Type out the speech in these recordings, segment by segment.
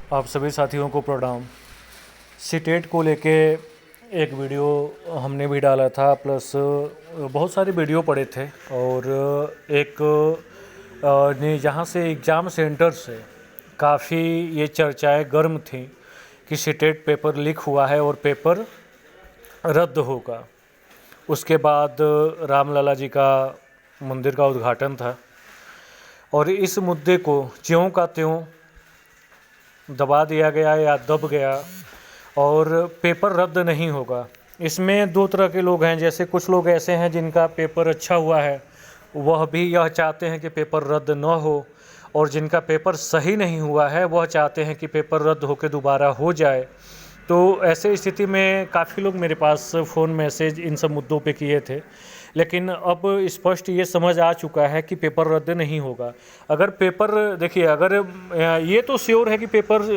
आप सभी साथियों को प्रणाम। सीटेट को लेके एक वीडियो हमने भी डाला था, प्लस बहुत सारे वीडियो पड़े थे। और एक ने जहाँ से एग्ज़ाम सेंटर से काफ़ी ये चर्चाएं गर्म थी कि सीटेट पेपर लीक हुआ है और पेपर रद्द होगा। उसके बाद रामलला जी का मंदिर का उद्घाटन था और इस मुद्दे को ज्यों का त्यों दबा दिया गया या दब गया और पेपर रद्द नहीं होगा। इसमें दो तरह के लोग हैं। जैसे कुछ लोग ऐसे हैं जिनका पेपर अच्छा हुआ है, वह भी यह चाहते हैं कि पेपर रद्द न हो, और जिनका पेपर सही नहीं हुआ है वह चाहते हैं कि पेपर रद्द होकर दोबारा हो जाए। तो ऐसे स्थिति में काफ़ी लोग मेरे पास फ़ोन मैसेज इन सब मुद्दों पे किए थे, लेकिन अब स्पष्ट ये समझ आ चुका है कि पेपर रद्द नहीं होगा। अगर पेपर देखिए, अगर ये तो श्योर है कि पेपर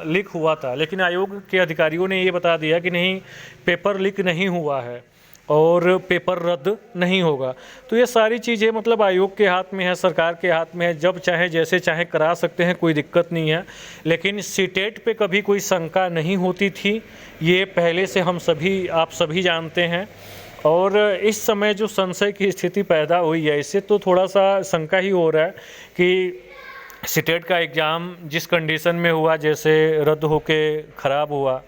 लीक हुआ था, लेकिन आयोग के अधिकारियों ने ये बता दिया कि नहीं, पेपर लीक नहीं हुआ है और पेपर रद्द नहीं होगा। तो ये सारी चीज़ें मतलब आयोग के हाथ में है, सरकार के हाथ में है। जब चाहे जैसे चाहे करा सकते हैं, कोई दिक्कत नहीं है। लेकिन सीटेट पे कभी कोई शंका नहीं होती थी, ये पहले से हम सभी आप सभी जानते हैं। और इस समय जो संशय की स्थिति पैदा हुई है, इससे तो थोड़ा सा शंका ही हो रहा है कि सीटेट का एग्ज़ाम जिस कंडीशन में हुआ, जैसे रद्द होके ख़राब हुआ,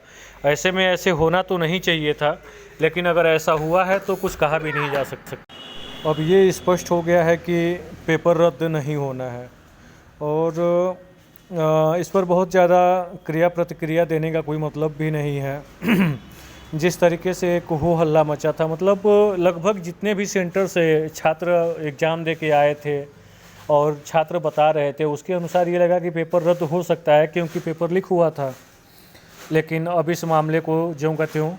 ऐसे में ऐसे होना तो नहीं चाहिए था। लेकिन अगर ऐसा हुआ है तो कुछ कहा भी नहीं जा सकता। अब ये स्पष्ट हो गया है कि पेपर रद्द नहीं होना है और इस पर बहुत ज़्यादा क्रिया प्रतिक्रिया देने का कोई मतलब भी नहीं है। जिस तरीके से एक हो हल्ला मचा था, मतलब लगभग जितने भी सेंटर से छात्र एग्ज़ाम दे के आए थे और छात्र बता रहे थे, उसके अनुसार ये लगा कि पेपर रद्द हो सकता है क्योंकि पेपर लीक हुआ था। लेकिन अब इस मामले को ज्यों का त्यों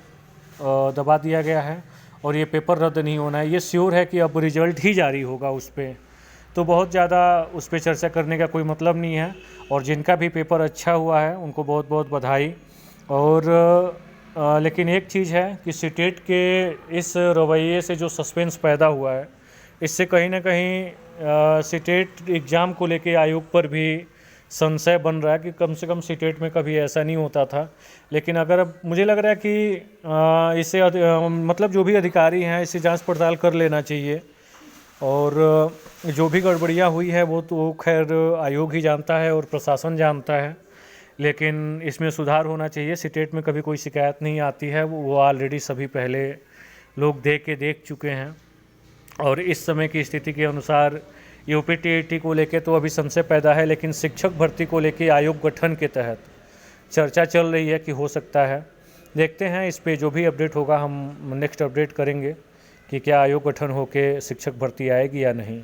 दबा दिया गया है और ये पेपर रद्द नहीं होना है। ये श्योर है कि अब रिजल्ट ही जारी होगा उस पर, तो बहुत ज़्यादा उस पर चर्चा करने का कोई मतलब नहीं है। और जिनका भी पेपर अच्छा हुआ है उनको बहुत बहुत बधाई। और लेकिन एक चीज़ है कि सीटेट के इस रवैये से जो सस्पेंस पैदा हुआ है, इससे कहीं ना कहीं सीटेट एग्ज़ाम को लेके आयोग पर भी संशय बन रहा है कि कम से कम सीटेट में कभी ऐसा नहीं होता था। लेकिन अगर अब मुझे लग रहा है कि इसे मतलब जो भी अधिकारी हैं, इसे जांच पड़ताल कर लेना चाहिए। और जो भी गड़बड़ियाँ हुई है वो तो खैर आयोग ही जानता है और प्रशासन जानता है, लेकिन इसमें सुधार होना चाहिए। सीटेट में कभी कोई शिकायत नहीं आती है, वो ऑलरेडी सभी पहले लोग देख चुके हैं। और इस समय की स्थिति के अनुसार यूपीटीईटी को लेके तो अभी संशय पैदा है, लेकिन शिक्षक भर्ती को लेके आयोग गठन के तहत चर्चा चल रही है कि हो सकता है। देखते हैं, इस पे जो भी अपडेट होगा हम नेक्स्ट अपडेट करेंगे कि क्या आयोग गठन होके शिक्षक भर्ती आएगी या नहीं।